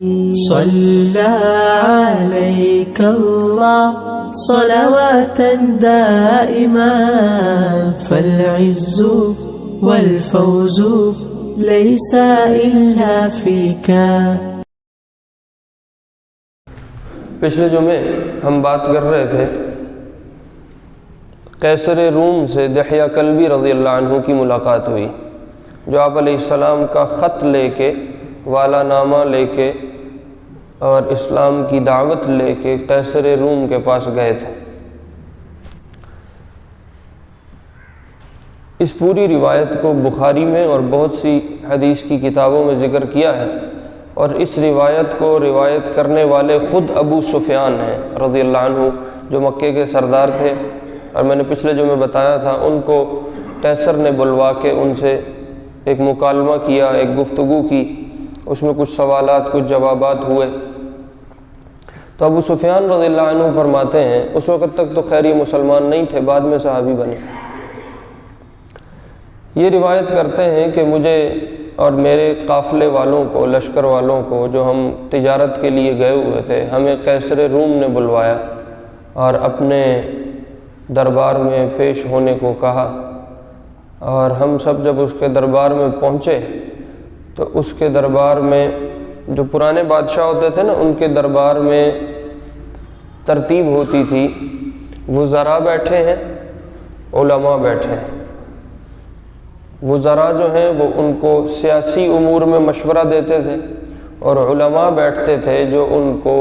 صلى عليك الله صلواتا دائما فالعز والفوز ليس إلا فيك۔ پچھلے جمعے ہم بات کر رہے تھے قیصر روم سے دحیہ کلبی رضی اللہ عنہ کی ملاقات ہوئی، جو آپ علیہ السلام کا خط لے کے، والا نامہ لے کے اور اسلام کی دعوت لے کے قیصر روم کے پاس گئے تھے۔ اس پوری روایت کو بخاری میں اور بہت سی حدیث کی کتابوں میں ذکر کیا ہے، اور اس روایت کو روایت کرنے والے خود ابو سفیان ہیں رضی اللہ عنہ، جو مکے کے سردار تھے، اور میں نے پچھلے جو میں بتایا تھا ان کو قیصر نے بلوا کے ان سے ایک مکالمہ کیا، ایک گفتگو کی، اس میں کچھ سوالات کچھ جوابات ہوئے۔ تو ابو سفیان رضی اللہ عنہ فرماتے ہیں، اس وقت تک تو خیر یہ مسلمان نہیں تھے، بعد میں صحابی بنے۔ یہ روایت کرتے ہیں کہ مجھے اور میرے قافلے والوں کو، لشکر والوں کو، جو ہم تجارت کے لیے گئے ہوئے تھے، ہمیں قیصر روم نے بلوایا اور اپنے دربار میں پیش ہونے کو کہا، اور ہم سب جب اس کے دربار میں پہنچے تو اس کے دربار میں جو پرانے بادشاہ ہوتے تھے نا، ان کے دربار میں ترتیب ہوتی تھی، وزراء بیٹھے ہیں، علماء بیٹھے ہیں۔ وزراء جو ہیں وہ ان کو سیاسی امور میں مشورہ دیتے تھے، اور علماء بیٹھتے تھے جو ان کو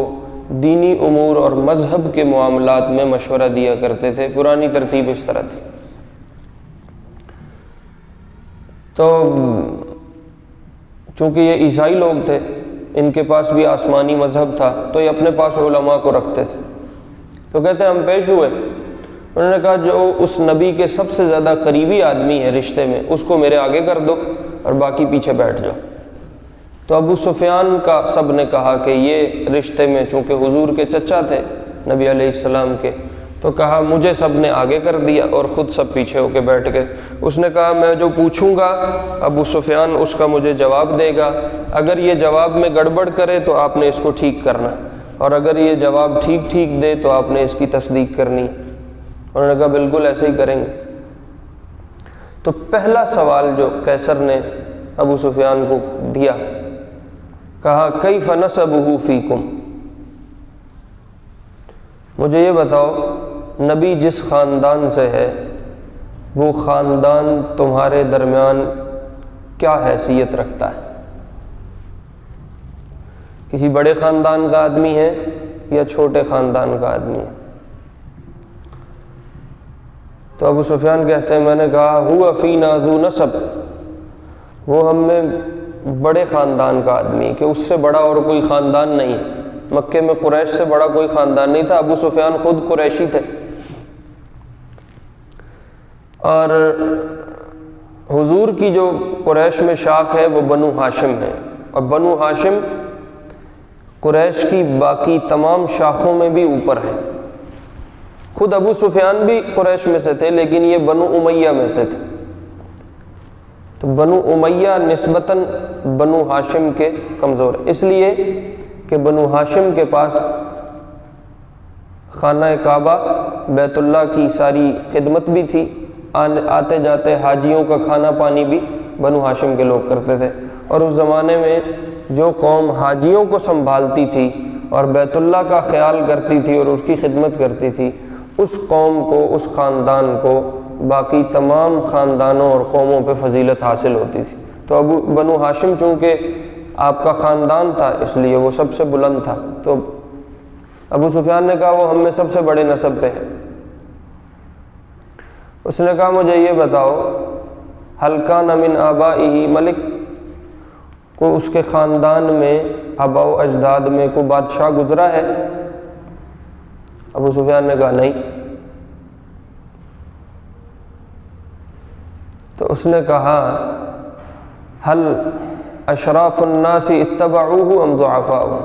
دینی امور اور مذہب کے معاملات میں مشورہ دیا کرتے تھے۔ پرانی ترتیب اس طرح تھی۔ تو چونکہ یہ عیسائی لوگ تھے، ان کے پاس بھی آسمانی مذہب تھا، تو یہ اپنے پاس علماء کو رکھتے تھے۔ تو کہتے ہیں ہم پیش ہوئے، انہوں نے کہا جو اس نبی کے سب سے زیادہ قریبی آدمی ہے رشتے میں، اس کو میرے آگے کر دو اور باقی پیچھے بیٹھ جاؤ۔ تو ابو سفیان کا سب نے کہا کہ یہ رشتے میں چونکہ حضور کے چچا تھے نبی علیہ السلام کے، تو کہا مجھے سب نے آگے کر دیا اور خود سب پیچھے ہو کے بیٹھ گئے۔ اس نے کہا میں جو پوچھوں گا ابو سفیان اس کا مجھے جواب دے گا، اگر یہ جواب میں گڑبڑ کرے تو آپ نے اس کو ٹھیک کرنا، اور اگر یہ جواب ٹھیک دے تو آپ نے اس کی تصدیق کرنی۔ انہوں نے کہا بالکل ایسے ہی کریں گے۔ تو پہلا سوال جو قیصر نے ابو سفیان کو دیا، کہا کیف نسبہ فیکم، مجھے یہ بتاؤ نبی جس خاندان سے ہے وہ خاندان تمہارے درمیان کیا حیثیت رکھتا ہے؟ کسی بڑے خاندان کا آدمی ہے یا چھوٹے خاندان کا آدمی ہے؟ تو ابو سفیان کہتے ہیں میں نے کہا ہوا فینا ذو نسب، وہ ہم میں بڑے خاندان کا آدمی ہے، کہ اس سے بڑا اور کوئی خاندان نہیں ہے۔ مکے میں قریش سے بڑا کوئی خاندان نہیں تھا، ابو سفیان خود قریشی تھے، اور حضور کی جو قریش میں شاخ ہے وہ بنو ہاشم ہے، اور بنو ہاشم قریش کی باقی تمام شاخوں میں بھی اوپر ہے۔ خود ابو سفیان بھی قریش میں سے تھے، لیکن یہ بنو امیہ میں سے تھے، تو بنو امیہ نسبتاً بنو ہاشم کے کمزور ہے، اس لیے کہ بنو ہاشم کے پاس خانہ کعبہ بیت اللہ کی ساری خدمت بھی تھی، آتے جاتے حاجیوں کا کھانا پانی بھی بنو ہاشم کے لوگ کرتے تھے، اور اس زمانے میں جو قوم حاجیوں کو سنبھالتی تھی اور بیت اللہ کا خیال کرتی تھی اور اس کی خدمت کرتی تھی، اس قوم کو، اس خاندان کو باقی تمام خاندانوں اور قوموں پہ فضیلت حاصل ہوتی تھی۔ تو بنو ہاشم چونکہ آپ کا خاندان تھا اس لیے وہ سب سے بلند تھا، تو ابو سفیان نے کہا وہ ہم میں سب سے بڑے نسب پہ ہے۔ اس نے کہا مجھے یہ بتاؤ هل کان من آبائہ ملک، کو اس کے خاندان میں آباء و اجداد میں کوئی بادشاہ گزرا ہے؟ ابو سفیان نے کہا نہیں۔ تو اس نے کہا هل اشراف الناس اتبعوه ام ضعفاؤہ،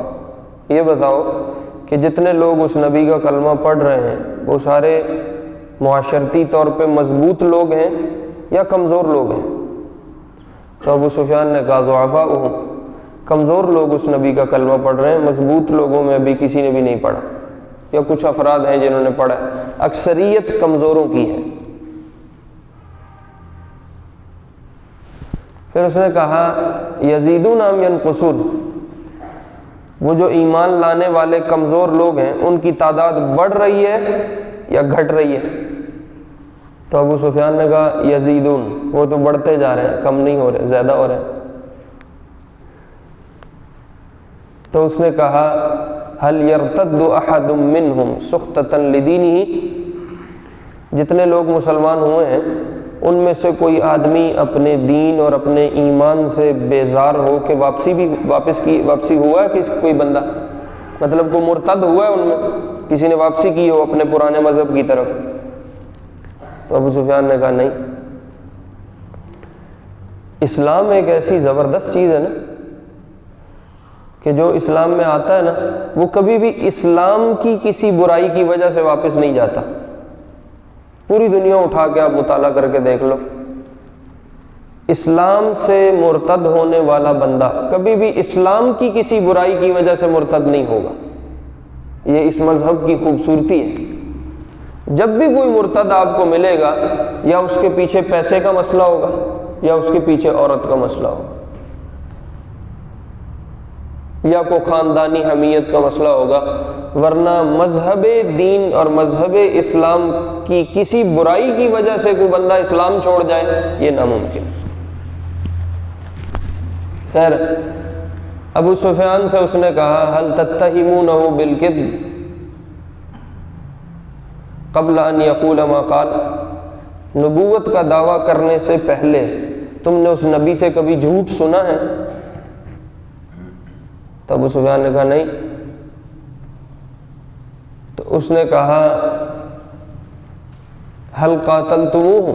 یہ بتاؤ کہ جتنے لوگ اس نبی کا کلمہ پڑھ رہے ہیں وہ سارے معاشرتی طور پہ مضبوط لوگ ہیں یا کمزور لوگ ہیں؟ تو ابو سفیان نے کہا ضعفاؤہ، کمزور لوگ اس نبی کا کلمہ پڑھ رہے ہیں، مضبوط لوگوں میں ابھی کسی نے بھی نہیں پڑھا، یا کچھ افراد ہیں جنہوں نے پڑھا، اکثریت کمزوروں کی ہے۔ پھر اس نے کہا یزیدون ام ینقصون، وہ جو ایمان لانے والے کمزور لوگ ہیں ان کی تعداد بڑھ رہی ہے یا گھٹ رہی ہے؟ تو ابو سفیان نے کہا یزیدون، وہ تو بڑھتے جا رہے ہیں، کم نہیں ہو رہے، زیادہ ہو رہے ہیں۔ تو اس نے کہا هل يرتد احد منهم سخطة لدینہ، جتنے لوگ مسلمان ہوئے ہیں ان میں سے کوئی آدمی اپنے دین اور اپنے ایمان سے بیزار ہو کہ واپسی ہوا ہے کہ کوئی بندہ، مطلب کوئی مرتد ہوا ہے ان میں، کسی نے واپسی کی ہو اپنے پرانے مذہب کی طرف؟ تو ابو سفیان نے کہا نہیں، اسلام ایک ایسی زبردست چیز ہے نا کہ جو اسلام میں آتا ہے نا وہ کبھی بھی اسلام کی کسی برائی کی وجہ سے واپس نہیں جاتا۔ پوری دنیا اٹھا کے آپ مطالعہ کر کے دیکھ لو، اسلام سے مرتد ہونے والا بندہ کبھی بھی اسلام کی کسی برائی کی وجہ سے مرتد نہیں ہوگا۔ یہ اس مذہب کی خوبصورتی ہے۔ جب بھی کوئی مرتد آپ کو ملے گا، یا اس کے پیچھے پیسے کا مسئلہ ہوگا یا اس کے پیچھے عورت کا مسئلہ ہوگا، یا کوئی خاندانی حمیت کا مسئلہ ہوگا، ورنہ مذہب دین اور مذہب اسلام کی کسی برائی کی وجہ سے کوئی بندہ اسلام چھوڑ جائے یہ ناممکن۔ خیر، ابو سفیان سے اس نے کہا هل تتهمونہ بالکذب قبل ان یقول ما قال، نبوت کا دعویٰ کرنے سے پہلے تم نے اس نبی سے کبھی جھوٹ سنا ہے؟ تو ابو سفیان نے کہا نہیں۔ تو اس نے کہا هل قاتلتموہ،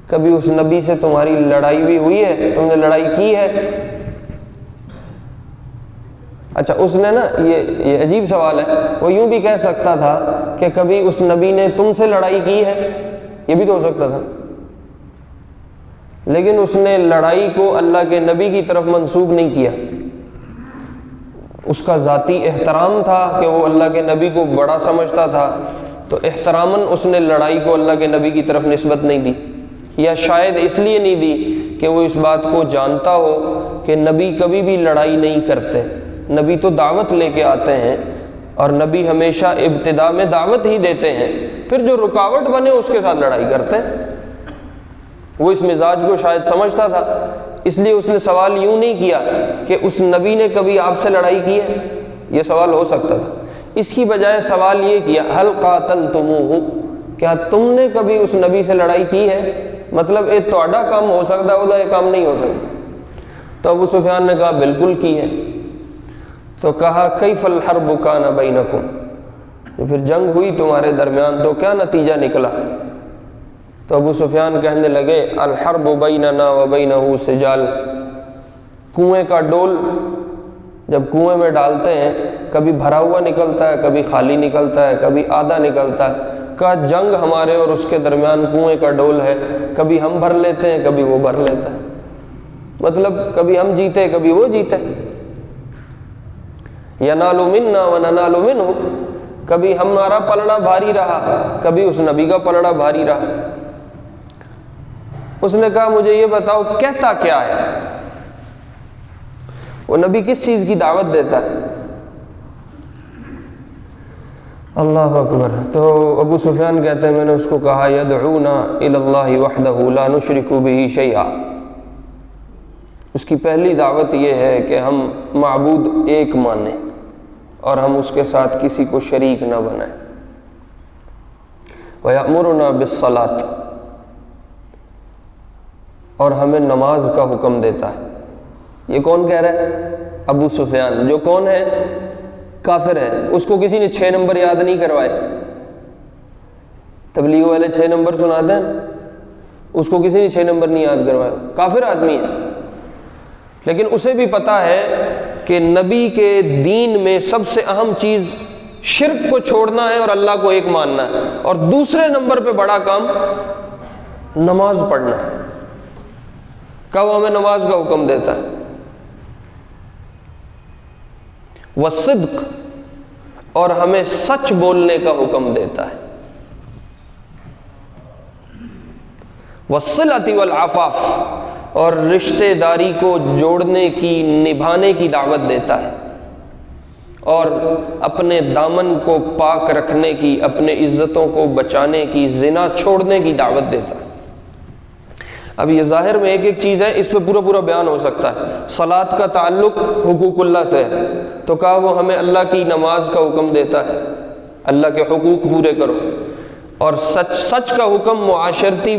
کبھی اس نبی سے تمہاری لڑائی بھی ہوئی ہے، تم نے لڑائی کی ہے؟ اچھا، اس نے نا یہ عجیب سوال ہے، وہ یوں بھی کہہ سکتا تھا کہ کبھی اس نبی نے تم سے لڑائی کی ہے، یہ بھی تو ہو سکتا تھا، لیکن اس نے لڑائی کو اللہ کے نبی کی طرف منسوب نہیں کیا۔ اس کا ذاتی احترام تھا کہ وہ اللہ کے نبی کو بڑا سمجھتا تھا، تو احتراماً اس نے لڑائی کو اللہ کے نبی کی طرف نسبت نہیں دی، یا شاید اس لیے نہیں دی کہ وہ اس بات کو جانتا ہو کہ نبی کبھی بھی لڑائی نہیں کرتے، نبی تو دعوت لے کے آتے ہیں، اور نبی ہمیشہ ابتدا میں دعوت ہی دیتے ہیں، پھر جو رکاوٹ بنے اس کے ساتھ لڑائی کرتے ہیں۔ وہ اس مزاج کو شاید سمجھتا تھا، اس لیے اس نے سوال یوں نہیں کیا کہ اس نبی نے کبھی آپ سے لڑائی کی ہے، یہ سوال ہو سکتا تھا۔ اس کی بجائے سوال یہ کیا هل قاتلتموہ، کیا تم نے کبھی اس نبی سے لڑائی کی ہے؟ مطلب یہ تہاڈا کام ہو سکتا ہے، وہ کام نہیں ہو سکتا۔ تو ابو سفیان نے کہا بالکل کی ہے۔ تو کہا کیف الحرب کان بینکم، پھر جنگ ہوئی تمہارے درمیان تو کیا نتیجہ نکلا؟ تو ابو سفیان کہنے لگے الحرب بیننا و بینہ سجال، کنویں کا ڈول جب کنویں میں ڈالتے ہیں کبھی بھرا ہوا نکلتا ہے، کبھی خالی نکلتا ہے، کبھی آدھا نکلتا ہے، کا جنگ ہمارے اور اس کے درمیان کنویں کا ڈول ہے، کبھی ہم بھر لیتے ہیں کبھی وہ بھر لیتا ہے، مطلب کبھی ہم جیتے کبھی وہ جیتے۔ ینال منا و ننال منہ، کبھی ہمارا پلڑا بھاری رہا کبھی اس نبی کا پلڑا بھاری رہا۔ اس نے کہا مجھے یہ بتاؤ کہتا کیا ہے، وہ نبی کس چیز کی دعوت دیتا ہے؟ اللہ اکبر۔ تو ابو سفیان کہتے ہیں میں نے اس کو کہا یدعونا الی اللہ وحدہ لا نشرک بہ شیئا، اس کی پہلی دعوت یہ ہے کہ ہم معبود ایک مانیں اور ہم اس کے ساتھ کسی کو شریک نہ بنائیں۔ وَيَأْمُرُنَا بِالصَّلَاةِ، اور ہمیں نماز کا حکم دیتا ہے۔ یہ کون کہہ رہا ہے؟ ابو سفیان، جو کون ہے؟ کافر ہے۔ اس کو کسی نے 6 نمبر یاد نہیں کروائے، تبلیغ والے 6 نمبر سناتے ہیں، اس کو کسی نے 6 نمبر نہیں یاد کروائے، کافر آدمی ہے، لیکن اسے بھی پتا ہے کہ نبی کے دین میں سب سے اہم چیز شرک کو چھوڑنا ہے اور اللہ کو ایک ماننا ہے، اور دوسرے نمبر پہ بڑا کام نماز پڑھنا ہے۔ کہ وہ ہمیں نماز کا حکم دیتا ہے۔ والصدق، اور ہمیں سچ بولنے کا حکم دیتا ہے، والصلۃ والعفاف، اور رشتہ داری کو جوڑنے کی، نبھانے کی دعوت دیتا ہے، اور اپنے دامن کو پاک رکھنے کی، اپنے عزتوں کو بچانے کی، زنا چھوڑنے کی دعوت دیتا ہے۔ اب یہ ظاہر میں ایک ایک چیز ہے، اس پہ پورا پورا بیان ہو سکتا ہے۔ صلاۃ کا تعلق حقوق اللہ سے ہے، تو کہا وہ ہمیں اللہ کی نماز کا حکم دیتا ہے، اللہ کے حقوق پورے کرو، اور سچ کا حکم معاشرتی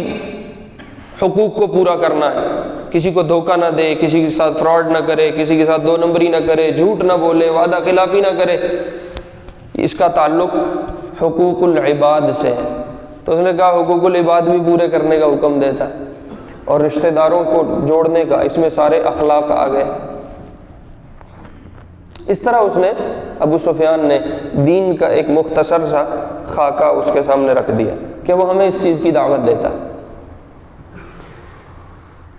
حقوق کو پورا کرنا ہے، کسی کو دھوکہ نہ دے، کسی کے ساتھ فراڈ نہ کرے، کسی کے ساتھ دو نمبری نہ کرے، جھوٹ نہ بولے، وعدہ خلافی نہ کرے۔ اس کا تعلق حقوق العباد سے ہے، تو اس نے کہا حقوق العباد بھی پورے کرنے کا حکم دیتا ہے، اور رشتہ داروں کو جوڑنے کا، اس میں سارے اخلاق آ گئے۔ اس طرح اس نے، ابو سفیان نے دین کا ایک مختصر سا خاکہ اس کے سامنے رکھ دیا کہ وہ ہمیں اس چیز کی دعوت دیتا ہے۔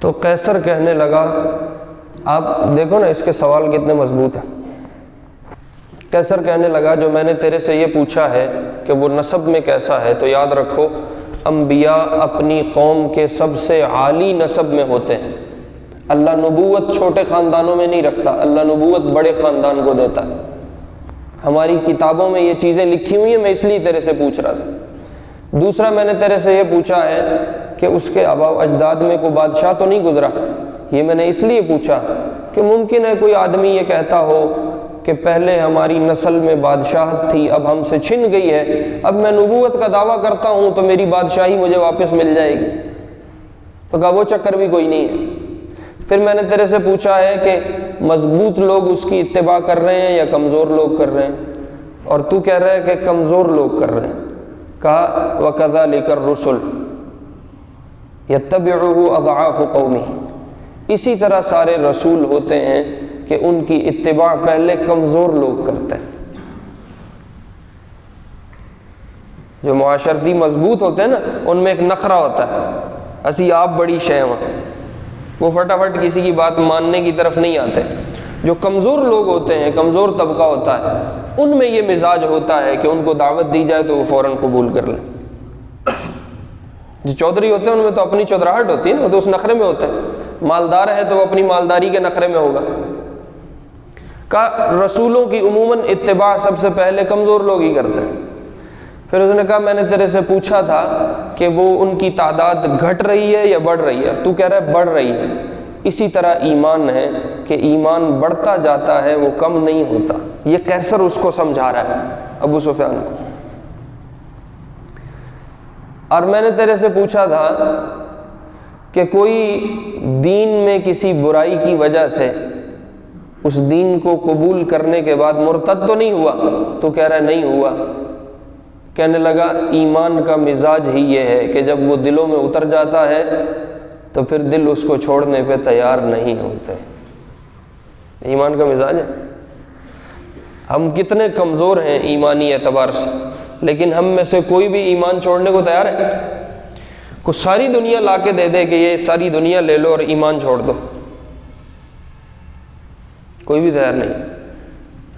تو قیصر کہنے لگا، آپ دیکھو نا اس کے سوال کتنے مضبوط ہیں۔ قیصر کہنے لگا جو میں نے تیرے سے یہ پوچھا ہے کہ وہ نسب میں کیسا ہے، تو یاد رکھو انبیاء اپنی قوم کے سب سے عالی نسب میں ہوتے ہیں۔ اللہ نبوت چھوٹے خاندانوں میں نہیں رکھتا، اللہ نبوت بڑے خاندان کو دیتا ہے۔ ہماری کتابوں میں یہ چیزیں لکھی ہوئی ہیں، میں اس لیے تیرے سے پوچھ رہا تھا۔ دوسرا میں نے تیرے سے یہ پوچھا ہے کہ اس کے آباء و اجداد میں کوئی بادشاہ تو نہیں گزرا، یہ میں نے اس لیے پوچھا کہ ممکن ہے کوئی آدمی یہ کہتا ہو کہ پہلے ہماری نسل میں بادشاہت تھی، اب ہم سے چھن گئی ہے، اب میں نبوت کا دعویٰ کرتا ہوں تو میری بادشاہی مجھے واپس مل جائے گی۔ تو کہا وہ چکر بھی کوئی نہیں ہے۔ پھر میں نے تیرے سے پوچھا ہے کہ مضبوط لوگ اس کی اتباع کر رہے ہیں یا کمزور لوگ کر رہے ہیں، اور تو کہہ رہا ہے کہ کمزور لوگ کر رہے ہیں۔ کہا وَكَذَلِكَ الرُّسُلُ يَتَّبِعُهُ أَضْعَافُ قَوْمِهِ، اسی طرح سارے رسول ہوتے ہیں کہ ان کی اتباع پہلے کمزور لوگ کرتے ہیں۔ جو معاشرتی مضبوط ہوتے ہیں نا، ان میں ایک نخرہ ہوتا ہے، اسی آپ بڑی شے وہاں، وہ فٹافٹ کسی کی بات ماننے کی طرف نہیں آتے۔ جو کمزور لوگ ہوتے ہیں، کمزور طبقہ ہوتا ہے، ان میں یہ مزاج ہوتا ہے کہ ان کو دعوت دی جائے تو وہ فوراً قبول کر لیں۔ جو چودھری ہوتے ہیں ان میں تو اپنی چودراہٹ ہوتی ہے نا، وہ تو اس نخرے میں ہوتے ہیں۔ مالدار ہے تو وہ اپنی مالداری کے نخرے میں ہوگا۔ کہا رسولوں کی عموماً اتباع سب سے پہلے کمزور لوگ ہی کرتے ہیں۔ پھر اس نے کہا میں نے تیرے سے پوچھا تھا کہ وہ ان کی تعداد گھٹ رہی ہے یا بڑھ رہی ہے، تو کہہ رہا ہے بڑھ رہی ہے۔ اسی طرح ایمان ہے کہ ایمان بڑھتا جاتا ہے، وہ کم نہیں ہوتا۔ یہ قیصر اس کو سمجھا رہا ہے، ابو سفیان کو۔ اور میں نے تیرے سے پوچھا تھا کہ کوئی دین میں کسی برائی کی وجہ سے اس دین کو قبول کرنے کے بعد مرتد تو نہیں ہوا، تو کہہ رہا ہے نہیں ہوا۔ کہنے لگا ایمان کا مزاج ہی یہ ہے کہ جب وہ دلوں میں اتر جاتا ہے تو پھر دل اس کو چھوڑنے پہ تیار نہیں ہوتے۔ ایمان کا مزاج ہے۔ ہم کتنے کمزور ہیں ایمانی اعتبار سے، لیکن ہم میں سے کوئی بھی ایمان چھوڑنے کو تیار ہے؟ کو ساری دنیا لا کے دے دے کہ یہ ساری دنیا لے لو اور ایمان چھوڑ دو، کوئی بھی تیار نہیں۔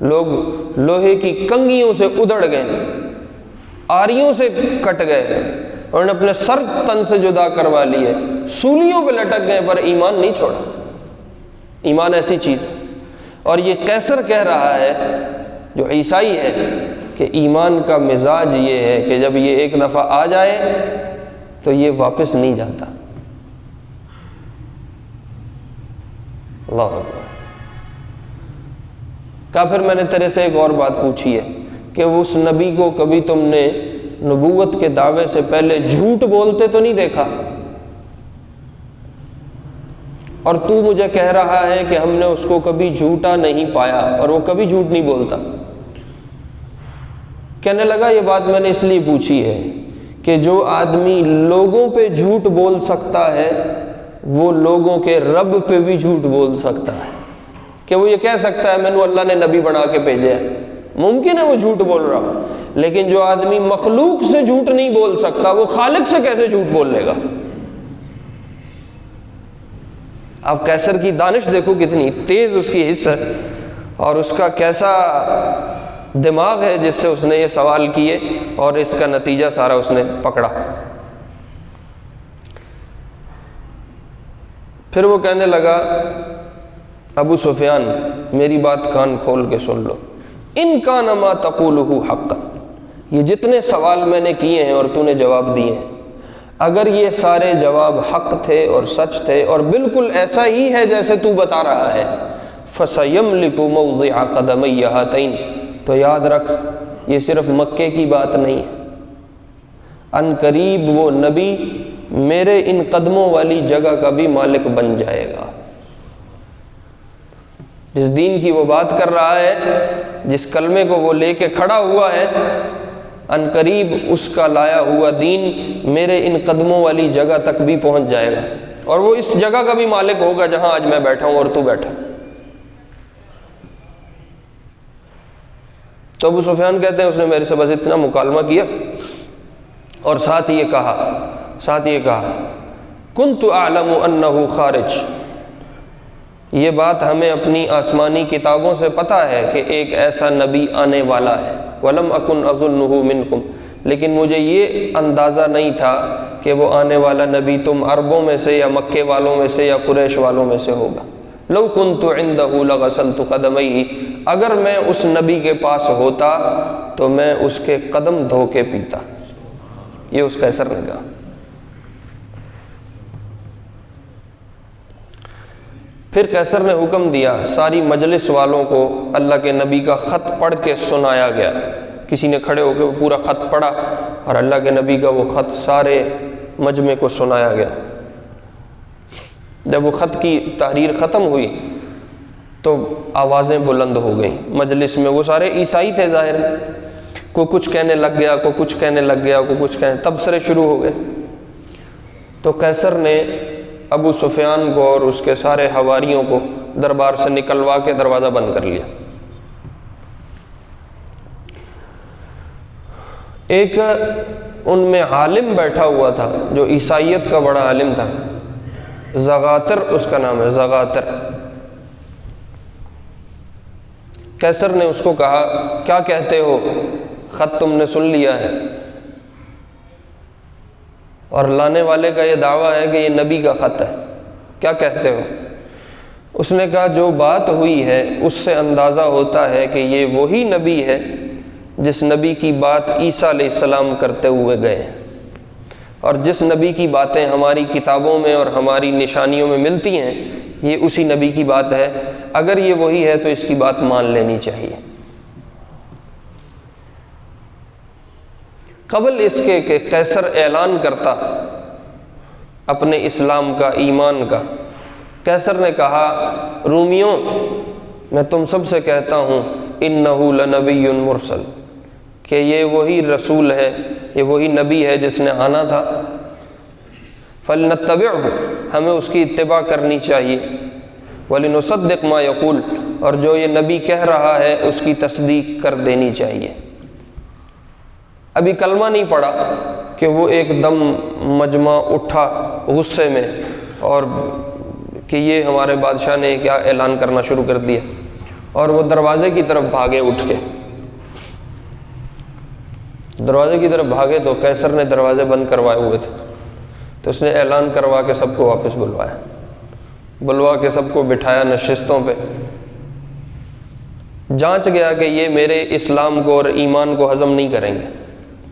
لوگ لوہے کی کنگھیوں سے ادڑ گئے، آریوں سے کٹ گئے، اور نے اپنے سر تن سے جدا کروا لیے، سولیوں پہ لٹک گئے، پر ایمان نہیں چھوڑا۔ ایمان ایسی چیز ہے۔ اور یہ قیصر کہہ رہا ہے جو عیسائی ہے کہ ایمان کا مزاج یہ ہے کہ جب یہ ایک دفعہ آ جائے تو یہ واپس نہیں جاتا۔ اللہ اکبر۔ کہا پھر میں نے تیرے سے ایک اور بات پوچھی ہے کہ اس نبی کو کبھی تم نے نبوت کے دعوے سے پہلے جھوٹ بولتے تو نہیں دیکھا؟ اور تو مجھے کہہ رہا ہے کہ ہم نے اس کو کبھی جھوٹا نہیں پایا، اور وہ کبھی جھوٹ نہیں بولتا۔ کہنے لگا یہ بات میں نے اس لیے پوچھی ہے کہ جو آدمی لوگوں پہ جھوٹ بول سکتا ہے وہ لوگوں کے رب پہ بھی جھوٹ بول سکتا ہے، کہ وہ یہ کہہ سکتا ہے میں نے اللہ نے نبی بنا کے بھیجا ہے، ممکن ہے وہ جھوٹ بول رہا ہو، لیکن جو آدمی مخلوق سے جھوٹ نہیں بول سکتا وہ خالق سے کیسے جھوٹ بول لے گا؟ آپ قیصر کی دانش دیکھو کتنی تیز اس کی حص ہے، اور اس کا کیسا دماغ ہے جس سے اس نے یہ سوال کیے اور اس کا نتیجہ سارا اس نے پکڑا۔ پھر وہ کہنے لگا ابو سفیان میری بات کان کھول کے سن لو، ان کان ما تقولہ حقا، یہ جتنے سوال میں نے کیے ہیں اور تو نے جواب دیے ہیں، اگر یہ سارے جواب حق تھے اور سچ تھے اور بالکل ایسا ہی ہے جیسے تو بتا رہا ہے، فَسَيَمْلِكُ مَوْضِعَ قَدَمَيَّ هَاتَيْنِ، تو یاد رکھ یہ صرف مکے کی بات نہیں ہے، ان قریب وہ نبی میرے ان قدموں والی جگہ کا بھی مالک بن جائے گا۔ جس دین کی وہ بات کر رہا ہے، جس کلمے کو وہ لے کے کھڑا ہوا ہے، ان قریب اس کا لایا ہوا دین میرے ان قدموں والی جگہ تک بھی پہنچ جائے گا، اور وہ اس جگہ کا بھی مالک ہوگا جہاں آج میں بیٹھا ہوں اور تو بیٹھا۔ تو ابو سفیان کہتے ہیں اس نے میرے سے بس اتنا مکالمہ کیا اور ساتھ یہ کہا کنت اعلم انہ خارج، یہ بات ہمیں اپنی آسمانی کتابوں سے پتہ ہے کہ ایک ایسا نبی آنے والا ہے، ولم اکن اظنہ منکم، لیکن مجھے یہ اندازہ نہیں تھا کہ وہ آنے والا نبی تم عربوں میں سے یا مکے والوں میں سے یا قریش والوں میں سے ہوگا۔ لو کنت عندہ لغسلت قدمیہ، اگر میں اس نبی کے پاس ہوتا تو میں اس کے قدم دھو کے پیتا، یہ اس قیصر نے کہا۔ پھر قیصر نے حکم دیا ساری مجلس والوں کو اللہ کے نبی کا خط پڑھ کے سنایا گیا، کسی نے کھڑے ہو کے وہ پورا خط پڑھا اور اللہ کے نبی کا وہ خط سارے مجمع کو سنایا گیا۔ جب وہ خط کی تحریر ختم ہوئی تو آوازیں بلند ہو گئیں مجلس میں، وہ سارے عیسائی تھے ظاہر، کوئی کچھ کہنے لگ گیا، کوئی کچھ کہنے لگ گیا، کوئی کچھ کہنے، تبصرے شروع ہو گئے۔ تو قیصر نے ابو سفیان کو اور اس کے سارے حواریوں کو دربار سے نکلوا کے دروازہ بند کر لیا۔ ایک ان میں عالم بیٹھا ہوا تھا جو عیسائیت کا بڑا عالم تھا، زغاتر اس کا نام ہے، زغاتر۔ قیصر نے اس کو کہا کیا کہتے ہو، خط تم نے سن لیا ہے اور لانے والے کا یہ دعویٰ ہے کہ یہ نبی کا خط ہے، کیا کہتے ہو؟ اس نے کہا جو بات ہوئی ہے اس سے اندازہ ہوتا ہے کہ یہ وہی نبی ہے جس نبی کی بات عیسیٰ علیہ السلام کرتے ہوئے گئے، اور جس نبی کی باتیں ہماری کتابوں میں اور ہماری نشانیوں میں ملتی ہیں یہ اسی نبی کی بات ہے، اگر یہ وہی ہے تو اس کی بات مان لینی چاہیے۔ قبل اس کے کہ قیصر اعلان کرتا اپنے اسلام کا، ایمان کا، قیصر نے کہا رومیوں میں تم سب سے کہتا ہوں انہ لنبی مرسل، کہ یہ وہی رسول ہے، یہ وہی نبی ہے جس نے آنا تھا، فلنتبعہ، ہمیں اس کی اتباع کرنی چاہیے، ولنصدق ما یقول، اور جو یہ نبی کہہ رہا ہے اس کی تصدیق کر دینی چاہیے۔ ابھی کلمہ نہیں پڑا کہ وہ ایک دم مجمع اٹھا غصے میں اور کہ یہ ہمارے بادشاہ نے کیا اعلان کرنا شروع کر دیا، اور وہ دروازے کی طرف بھاگے اٹھ کے، دروازے کی طرف بھاگے تو قیصر نے دروازے بند کروائے ہوئے تھے، تو اس نے اعلان کروا کے سب کو واپس بلوا کے سب کو بٹھایا نشستوں پہ، جانچ گیا کہ یہ میرے اسلام کو اور ایمان کو ہضم نہیں کریں گے،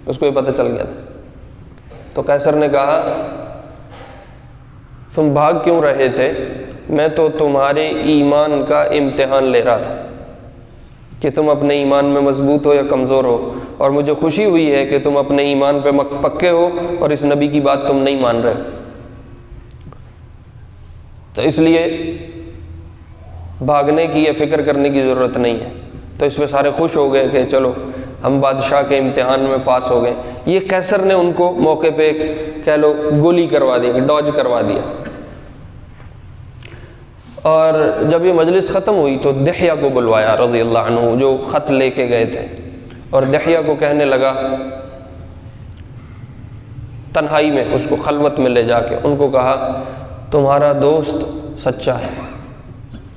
اس کو یہ پتہ چل گیا تھا۔ تو قیصر نے کہا تم بھاگ کیوں رہے تھے؟ میں تو تمہارے ایمان کا امتحان لے رہا تھا کہ تم اپنے ایمان میں مضبوط ہو یا کمزور ہو، اور مجھے خوشی ہوئی ہے کہ تم اپنے ایمان پہ پکے ہو اور اس نبی کی بات تم نہیں مان رہے، تو اس لیے بھاگنے کی یا فکر کرنے کی ضرورت نہیں ہے۔ تو اس پہ سارے خوش ہو گئے کہ چلو ہم بادشاہ کے امتحان میں پاس ہو گئے۔ یہ قیصر نے ان کو موقع پہ ایک کہہ لو گولی کروا دی، ڈاج کروا دیا۔ اور جب یہ مجلس ختم ہوئی تو دحیہ کو بلوایا رضی اللہ عنہ، جو خط لے کے گئے تھے، اور دحیہ کو کہنے لگا تنہائی میں، اس کو خلوت میں لے جا کے ان کو کہا تمہارا دوست سچا ہے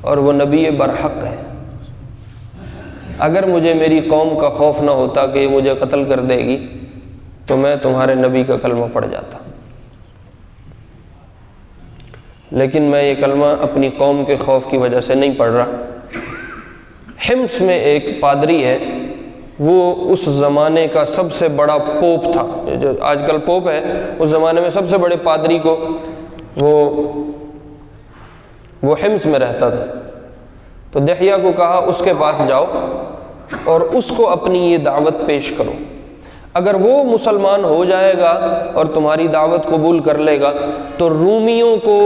اور وہ نبی برحق ہے، اگر مجھے میری قوم کا خوف نہ ہوتا کہ یہ مجھے قتل کر دے گی تو میں تمہارے نبی کا کلمہ پڑھ جاتا، لیکن میں یہ کلمہ اپنی قوم کے خوف کی وجہ سے نہیں پڑھ رہا۔ حمص میں ایک پادری ہے، وہ اس زمانے کا سب سے بڑا پوپ تھا، جو آج کل پوپ ہے، اس زمانے میں سب سے بڑے پادری کو وہ حمص میں رہتا تھا۔ تو دحیہ کو کہا اس کے پاس جاؤ اور اس کو اپنی یہ دعوت پیش کرو، اگر وہ مسلمان ہو جائے گا اور تمہاری دعوت قبول کر لے گا تو رومیوں کو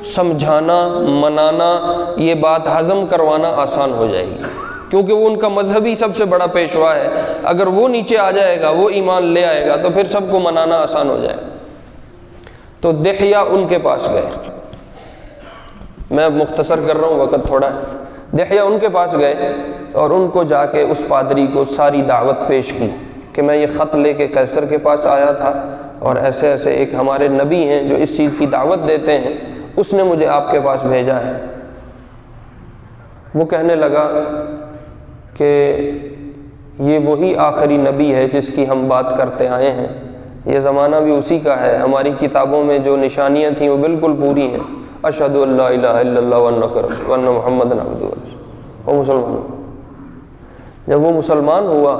سمجھانا، منانا، یہ بات ہضم کروانا آسان ہو جائے گی، کیونکہ وہ ان کا مذہبی سب سے بڑا پیشوا ہے۔ اگر وہ نیچے آ جائے گا، وہ ایمان لے آئے گا تو پھر سب کو منانا آسان ہو جائے گا۔ تو دحیہ ان کے پاس گئے، میں اب مختصر کر رہا ہوں، وقت تھوڑا ہے۔ دحیہ ان کے پاس گئے اور ان کو جا کے اس پادری کو ساری دعوت پیش کی کہ میں یہ خط لے کے قیصر کے پاس آیا تھا اور ایسے ایسے ایک ہمارے نبی ہیں جو اس چیز کی دعوت دیتے ہیں، اس نے مجھے آپ کے پاس بھیجا ہے۔ وہ کہنے لگا کہ یہ وہی آخری نبی ہے جس کی ہم بات کرتے آئے ہیں، یہ زمانہ بھی اسی کا ہے، ہماری کتابوں میں جو نشانیاں تھیں وہ بالکل پوری ہیں، اشہد ان لا الہ الا اللہ وان محمد عبدہ ورسولہ۔ وہ مسلمان ہوا۔ جب وہ مسلمان ہوا،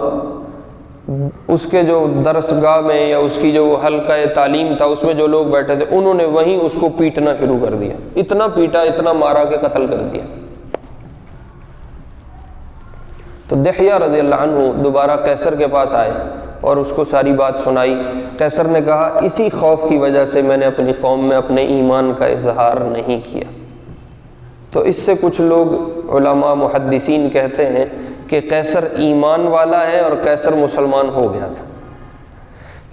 اس کے جو درسگاہ میں یا اس کی جو حلقہ تعلیم تھا اس میں جو لوگ بیٹھے تھے، انہوں نے وہیں اس کو پیٹنا شروع کر دیا، اتنا پیٹا، اتنا مارا کہ قتل کر دیا۔ تو دحیہ رضی اللہ عنہ دوبارہ قیصر کے پاس آئے اور اس کو ساری بات سنائی۔ قیصر نے کہا اسی خوف کی وجہ سے میں نے اپنی قوم میں اپنے ایمان کا اظہار نہیں کیا۔ تو اس سے کچھ لوگ علماء محدثین کہتے ہیں کہ قیصر ایمان والا ہے اور قیصر مسلمان ہو گیا تھا،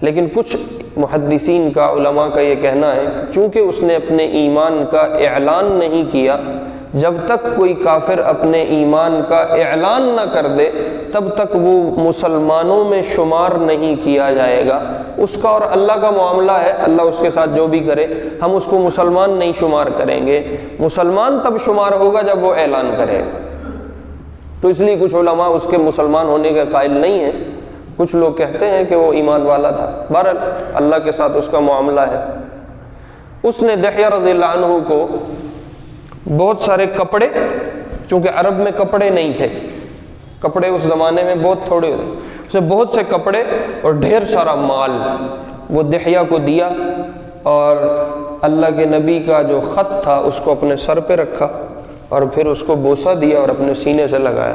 لیکن کچھ محدثین کا، علماء کا یہ کہنا ہے چونکہ اس نے اپنے ایمان کا اعلان نہیں کیا، جب تک کوئی کافر اپنے ایمان کا اعلان نہ کر دے تب تک وہ مسلمانوں میں شمار نہیں کیا جائے گا۔ اس کا اور اللہ کا معاملہ ہے، اللہ اس کے ساتھ جو بھی کرے، ہم اس کو مسلمان نہیں شمار کریں گے، مسلمان تب شمار ہوگا جب وہ اعلان کرے گا۔ تو اس لیے کچھ علماء اس کے مسلمان ہونے کے قائل نہیں ہیں، کچھ لوگ کہتے ہیں کہ وہ ایمان والا تھا۔ بہرحال اللہ کے ساتھ اس کا معاملہ ہے۔ اس نے دحیہ رضی اللہ عنہ کو بہت سارے کپڑے، چونکہ عرب میں کپڑے نہیں تھے، کپڑے اس زمانے میں بہت تھوڑے ہوتے، اسے بہت سے کپڑے اور ڈھیر سارا مال وہ دحیہ کو دیا، اور اللہ کے نبی کا جو خط تھا اس کو اپنے سر پہ رکھا اور پھر اس کو بوسہ دیا اور اپنے سینے سے لگایا،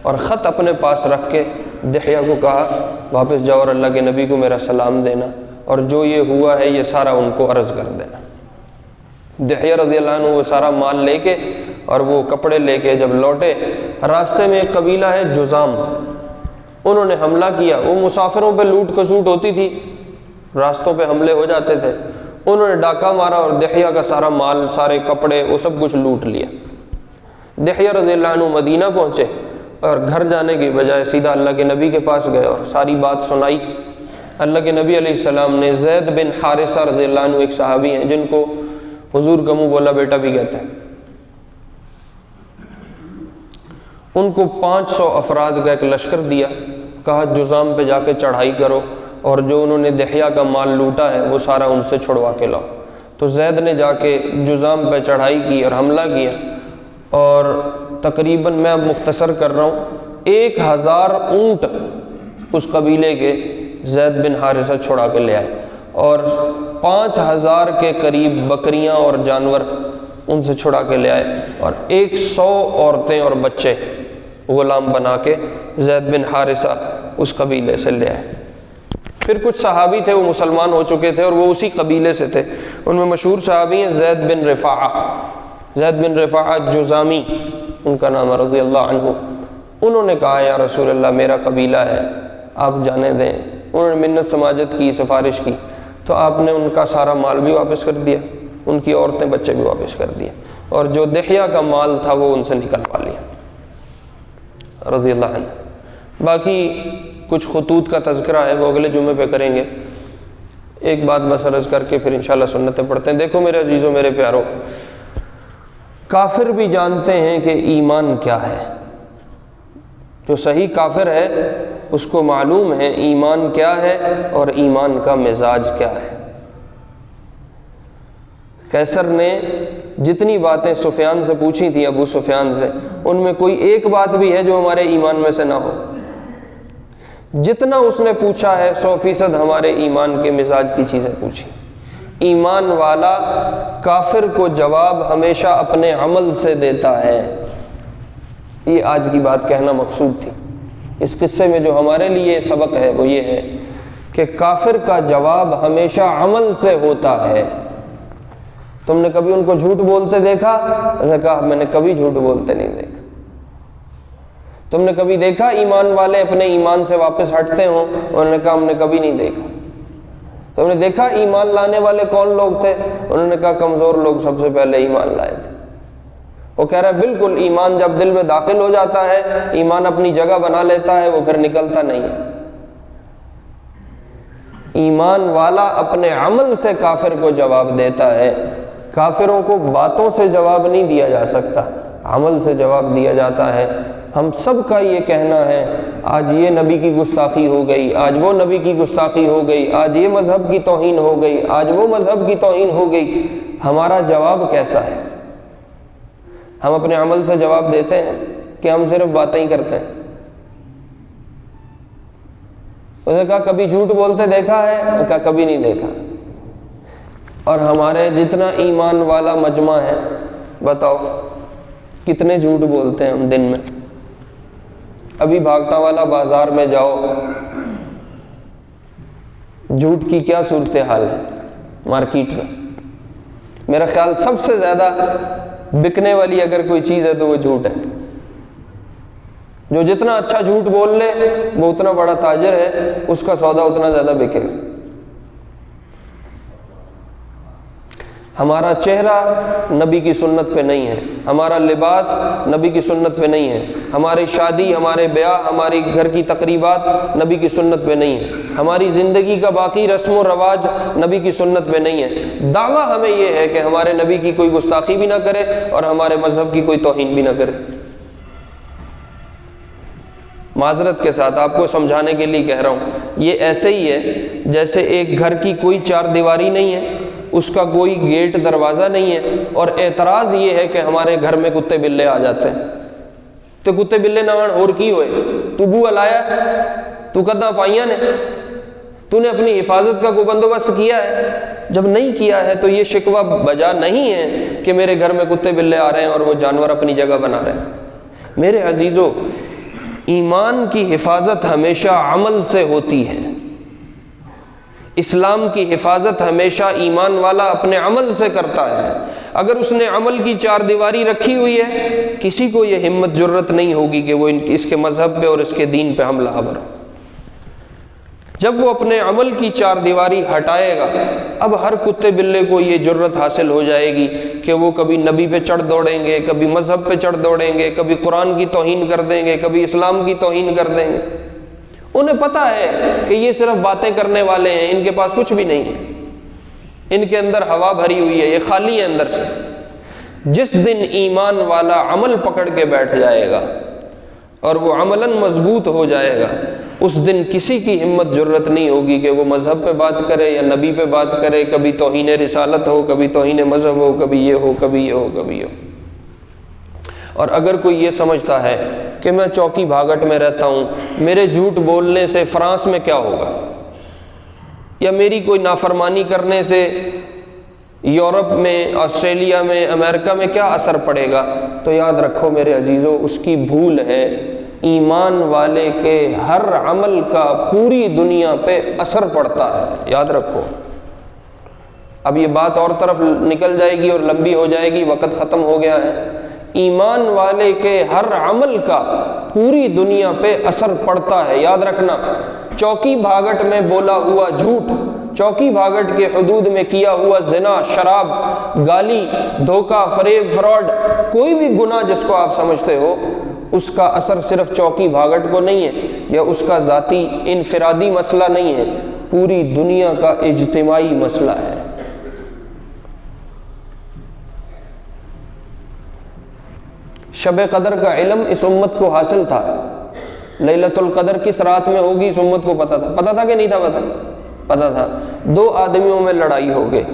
اور خط اپنے پاس رکھ کے دحیہ کو کہا واپس جاؤ اور اللہ کے نبی کو میرا سلام دینا، اور جو یہ ہوا ہے یہ سارا ان کو عرض کر دینا۔ دحیہ رضی اللہ عنہ وہ سارا مال لے کے اور وہ کپڑے لے کے جب لوٹے، راستے میں ایک قبیلہ ہے جزام، انہوں نے حملہ کیا۔ وہ مسافروں پہ لوٹ کسوٹ ہوتی تھی، راستوں پہ حملے ہو جاتے تھے، انہوں نے ڈاکہ مارا اور دحیہ کا سارا مال، سارے کپڑے، وہ سب کچھ لوٹ لیا۔ دحیہ رضی اللہ عنہ مدینہ پہنچے اور گھر جانے کی بجائے سیدھا اللہ کے نبی کے پاس گئے اور ساری بات سنائی۔ اللہ کے نبی علیہ السلام نے زید بن حارثہ رضی اللہ عنہ ایک صحابی ہیں جن کو حضور کا منہ بولا بیٹا بھی کہتے ہیں، ان کو 500 افراد کا ایک لشکر دیا، کہا جزام پہ جا کے چڑھائی کرو اور جو انہوں نے دحیہ کا مال لوٹا ہے وہ سارا ان سے چھڑوا کے لاؤ۔ تو زید نے جا کے جزام پہ چڑھائی کی اور حملہ کیا، اور تقریباً میں اب مختصر کر رہا ہوں 1000 اونٹ اس قبیلے کے زید بن حارثہ چھڑا کے لے آئے، اور 5000 کے قریب بکریاں اور جانور ان سے چھڑا کے لے آئے، اور 100 عورتیں اور بچے غلام بنا کے زید بن حارثہ اس قبیلے سے لے آئے۔ پھر کچھ صحابی تھے وہ مسلمان ہو چکے تھے اور وہ اسی قبیلے سے تھے، ان میں مشہور صحابی ہیں زید بن رفاعہ، زید بن رفاعہ جزامی ان کا نام رضی اللہ عنہ۔ انہوں نے کہا یا رسول اللہ میرا قبیلہ ہے، آپ جانے دیں۔ انہوں نے منت سماجت کی، سفارش کی، تو آپ نے ان کا سارا مال بھی واپس کر دیا، ان کی عورتیں بچے بھی واپس کر دیے، اور جو دحیہ کا مال تھا وہ ان سے نکلوا لیا رضی اللہ عنہ۔ باقی کچھ خطوط کا تذکرہ ہے وہ اگلے جمعے پہ کریں گے۔ ایک بات بس عرض کر کے پھر انشاءاللہ سنتیں پڑھتے ہیں۔ دیکھو میرے عزیزوں، میرے پیارو، کافر بھی جانتے ہیں کہ ایمان کیا ہے، جو صحیح کافر ہے اس کو معلوم ہے ایمان کیا ہے اور ایمان کا مزاج کیا ہے۔ قیصر نے جتنی باتیں سفیان سے پوچھی تھیں، ابو سفیان سے، ان میں کوئی ایک بات بھی ہے جو ہمارے ایمان میں سے نہ ہو۔ جتنا اس نے پوچھا ہے 100% ہمارے ایمان کے مزاج کی چیزیں پوچھی۔ ایمان والا کافر کو جواب ہمیشہ اپنے عمل سے دیتا ہے۔ یہ آج کی بات کہنا مقصود تھی۔ اس قصے میں جو ہمارے لیے سبق ہے وہ یہ ہے کہ کافر کا جواب ہمیشہ عمل سے ہوتا ہے۔ تم نے کبھی ان کو جھوٹ بولتے دیکھا؟ اس نے کہا میں نے کبھی جھوٹ بولتے نہیں دیکھا۔ تم نے کبھی دیکھا ایمان والے اپنے ایمان سے واپس ہٹتے ہوں؟ انہوں نے کہا ہم نے کبھی نہیں دیکھا۔ تم نے دیکھا ایمان لانے والے کون لوگ تھے؟ انہوں نے کہا کمزور لوگ سب سے پہلے ایمان لائے تھے۔ وہ کہہ رہا ہے بالکل، ایمان جب دل میں داخل ہو جاتا ہے، ایمان اپنی جگہ بنا لیتا ہے، وہ پھر نکلتا نہیں ہے۔ ایمان والا اپنے عمل سے کافر کو جواب دیتا ہے۔ کافروں کو باتوں سے جواب نہیں دیا جا سکتا، عمل سے جواب دیا جاتا ہے۔ ہم سب کا یہ کہنا ہے آج یہ نبی کی گستاخی ہو گئی، آج وہ نبی کی گستاخی ہو گئی، آج یہ مذہب کی توہین ہو گئی، آج وہ مذہب کی توہین ہو گئی۔ ہمارا جواب کیسا ہے؟ ہم اپنے عمل سے جواب دیتے ہیں کہ ہم صرف باتیں ہی کرتے ہیں؟ اس نے کہا کبھی جھوٹ بولتے دیکھا ہے؟ میں کہا کبھی نہیں دیکھا۔ اور ہمارے جتنا ایمان والا مجمع ہے، بتاؤ کتنے جھوٹ بولتے ہیں ہم دن میں؟ ابھی بھاگتا والا بازار میں جاؤ، جھوٹ کی کیا صورتحال ہے مارکیٹ میں؟ میرا خیال سب سے زیادہ بکنے والی اگر کوئی چیز ہے تو وہ جھوٹ ہے۔ جو جتنا اچھا جھوٹ بول لے وہ اتنا بڑا تاجر ہے، اس کا سودا اتنا زیادہ بکے گا۔ ہمارا چہرہ نبی کی سنت پہ نہیں ہے، ہمارا لباس نبی کی سنت پہ نہیں ہے، ہماری شادی، ہمارے بیاہ، ہماری گھر کی تقریبات نبی کی سنت پہ نہیں ہے، ہماری زندگی کا باقی رسم و رواج نبی کی سنت پہ نہیں ہے۔ دعویٰ ہمیں یہ ہے کہ ہمارے نبی کی کوئی گستاخی بھی نہ کرے اور ہمارے مذہب کی کوئی توہین بھی نہ کرے۔ معذرت کے ساتھ آپ کو سمجھانے کے لیے کہہ رہا ہوں، یہ ایسے ہی ہے جیسے ایک گھر کی کوئی چار دیواری نہیں ہے، اس کا کوئی گیٹ دروازہ نہیں ہے، اور اعتراض یہ ہے کہ ہمارے گھر میں کتے بلے آ جاتے ہیں۔ تو کتے بلے نہ آن اور کی ہوئے؟ تو بو لایا، تو کداں پائیاں نے، تو نے اپنی حفاظت کا کوئی بندوبست کیا ہے؟ جب نہیں کیا ہے تو یہ شکوہ بجا نہیں ہے کہ میرے گھر میں کتے بلے آ رہے ہیں اور وہ جانور اپنی جگہ بنا رہے ہیں۔ میرے عزیزو، ایمان کی حفاظت ہمیشہ عمل سے ہوتی ہے۔ اسلام کی حفاظت ہمیشہ ایمان والا اپنے عمل سے کرتا ہے۔ اگر اس نے عمل کی چار دیواری رکھی ہوئی ہے، کسی کو یہ ہمت جرت نہیں ہوگی کہ وہ اس کے مذہب پہ اور اس کے دین پہ حملہ آور ہو۔ جب وہ اپنے عمل کی چار دیواری ہٹائے گا، اب ہر کتے بلے کو یہ جرت حاصل ہو جائے گی کہ وہ کبھی نبی پہ چڑھ دوڑیں گے، کبھی مذہب پہ چڑھ دوڑیں گے، کبھی قرآن کی توہین کر دیں گے، کبھی اسلام کی توہین کر دیں گے۔ انہیں پتہ ہے کہ یہ صرف باتیں کرنے والے ہیں، ان کے پاس کچھ بھی نہیں ہے، ان کے اندر ہوا بھری ہوئی ہے، یہ خالی ہے اندر سے۔ جس دن ایمان والا عمل پکڑ کے بیٹھ جائے گا اور وہ عملاً مضبوط ہو جائے گا، اس دن کسی کی ہمت جرت نہیں ہوگی کہ وہ مذہب پہ بات کرے یا نبی پہ بات کرے، کبھی توہین رسالت ہو، کبھی توہین مذہب ہو، کبھی یہ ہو، کبھی یہ ہو، کبھی یہ ہو۔ اور اگر کوئی یہ سمجھتا ہے کہ میں چوکی بھاگٹ میں رہتا ہوں، میرے جھوٹ بولنے سے فرانس میں کیا ہوگا، یا میری کوئی نافرمانی کرنے سے یورپ میں، آسٹریلیا میں، امریکہ میں کیا اثر پڑے گا، تو یاد رکھو میرے عزیزو، اس کی بھول ہے۔ ایمان والے کے ہر عمل کا پوری دنیا پہ اثر پڑتا ہے، یاد رکھو۔ اب یہ بات اور طرف نکل جائے گی اور لمبی ہو جائے گی، وقت ختم ہو گیا ہے۔ ایمان والے کے ہر عمل کا پوری دنیا پہ اثر پڑتا ہے، یاد رکھنا۔ چوکی بھاگٹ میں بولا ہوا جھوٹ، چوکی بھاگٹ کے حدود میں کیا ہوا زنا، شراب، گالی، دھوکہ، فریب، فراڈ، کوئی بھی گناہ جس کو آپ سمجھتے ہو، اس کا اثر صرف چوکی بھاگٹ کو نہیں ہے، یا اس کا ذاتی انفرادی مسئلہ نہیں ہے، پوری دنیا کا اجتماعی مسئلہ ہے۔ شب قدر کا علم اس امت کو حاصل تھا، لیلۃ القدر کس رات میں ہوگی اس امت کو پتہ تھا کہ نہیں تھا؟ پتہ تھا۔ 2 آدمیوں میں لڑائی ہو گئی،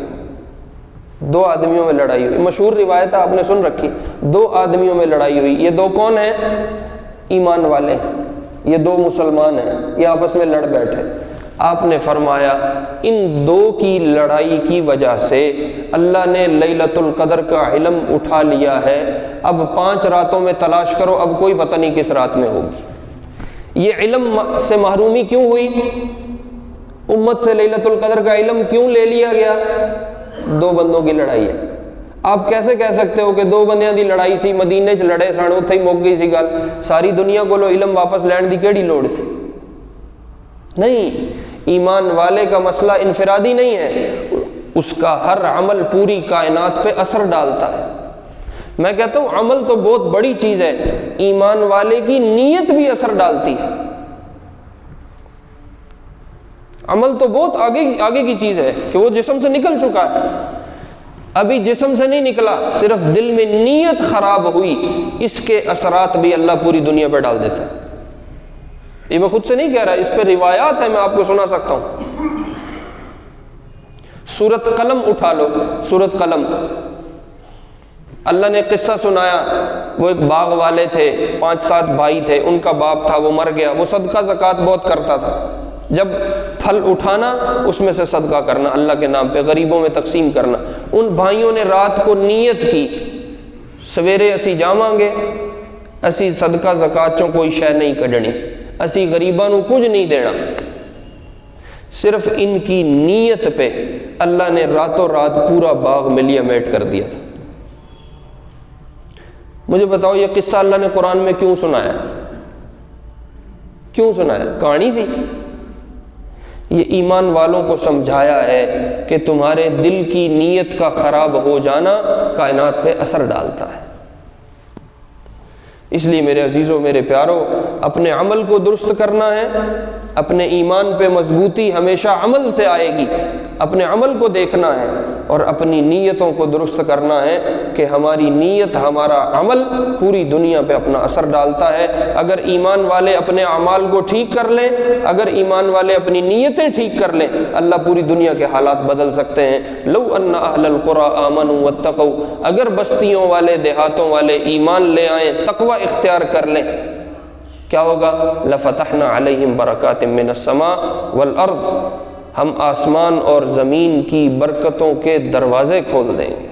2 آدمیوں میں لڑائی ہوئی، مشہور روایت ہے، آپ نے سن رکھی۔ 2 آدمیوں میں لڑائی ہوئی، یہ 2 کون ہیں؟ ایمان والے ہیں، یہ 2 مسلمان ہیں، یہ آپس میں لڑ بیٹھے۔ آپ نے فرمایا ان 2 کی لڑائی کی وجہ سے اللہ نے لیلۃ القدر کا علم اٹھا لیا ہے، اب 5 راتوں میں تلاش کرو، اب کوئی پتہ نہیں کس رات میں ہوگی۔ یہ علم سے محرومی کیوں ہوئی؟ امت سے لیلۃ القدر کا علم کیوں لے لیا گیا؟ 2 بندوں کی لڑائی ہے۔ آپ کیسے کہہ سکتے ہو کہ 2 بندیاں دی لڑائی سی، مدینے چ لڑے سن، اتھے ہی مک گئی سی گل، ساری دنیا کو علم واپس لین دی کیڑی لوڑ سی؟ نہیں، ایمان والے کا مسئلہ انفرادی نہیں ہے، اس کا ہر عمل پوری کائنات پہ اثر ڈالتا ہے۔ میں کہتا ہوں عمل تو بہت بڑی چیز ہے، ایمان والے کی نیت بھی اثر ڈالتی ہے۔ عمل تو بہت آگے کی چیز ہے کہ وہ جسم سے نکل چکا ہے، ابھی جسم سے نہیں نکلا، صرف دل میں نیت خراب ہوئی، اس کے اثرات بھی اللہ پوری دنیا پہ ڈال دیتا ہے۔ یہ میں خود سے نہیں کہہ رہا، اس پہ روایات ہیں، میں آپ کو سنا سکتا ہوں۔ سورۃ قلم اٹھا لو، سورۃ قلم، اللہ نے قصہ سنایا، وہ ایک باغ والے تھے، 5-7 بھائی تھے، ان کا باپ تھا وہ مر گیا، وہ صدقہ زکوٰۃ بہت کرتا تھا، جب پھل اٹھانا اس میں سے صدقہ کرنا اللہ کے نام پہ، غریبوں میں تقسیم کرنا۔ ان بھائیوں نے رات کو نیت کی سویرے اسی جاواں گے، اسی صدقہ زکوٰۃ چوں کوئی شے نہیں کڈنی، اسی غریباں نوں کچھ نہیں دینا۔ صرف ان کی نیت پہ اللہ نے راتوں رات پورا باغ ملیا میٹ کر دیا تھا۔ مجھے بتاؤ یہ قصہ اللہ نے قرآن میں کیوں سنایا؟ کیوں سنایا؟ کہانی سی؟ یہ ایمان والوں کو سمجھایا ہے کہ تمہارے دل کی نیت کا خراب ہو جانا کائنات پہ اثر ڈالتا ہے۔ اس لیے میرے عزیزوں، میرے پیارو، اپنے عمل کو درست کرنا ہے، اپنے ایمان پہ مضبوطی ہمیشہ عمل سے آئے گی، اپنے عمل کو دیکھنا ہے اور اپنی نیتوں کو درست کرنا ہے کہ ہماری نیت، ہمارا عمل پوری دنیا پہ اپنا اثر ڈالتا ہے۔ اگر ایمان والے اپنے اعمال کو ٹھیک کر لیں، اگر ایمان والے اپنی نیتیں ٹھیک کر لیں، اللہ پوری دنیا کے حالات بدل سکتے ہیں۔ لو ان اہل القری آمنوا واتقوا، اگر بستیوں والے، دیہاتوں والے ایمان لے آئیں، تقوی اختیار کر لیں، کیا ہوگا؟ لفتحنا علیہم برکات من السماء والارض، ہم آسمان اور زمین کی برکتوں کے دروازے کھول دیں گے۔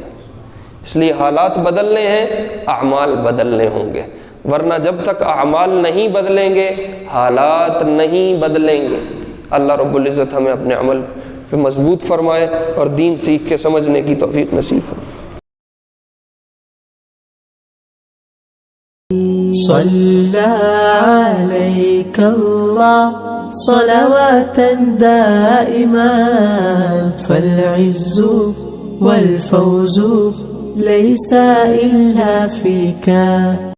اس لیے حالات بدلنے ہیں، اعمال بدلنے ہوں گے، ورنہ جب تک اعمال نہیں بدلیں گے حالات نہیں بدلیں گے۔ اللہ رب العزت ہمیں اپنے عمل پہ مضبوط فرمائے اور دین سیکھ کے سمجھنے کی توفیق نصیب فرمائے۔ صلى عليك الله صلواتا دائما، فالعز والفوز ليس إلا فيك.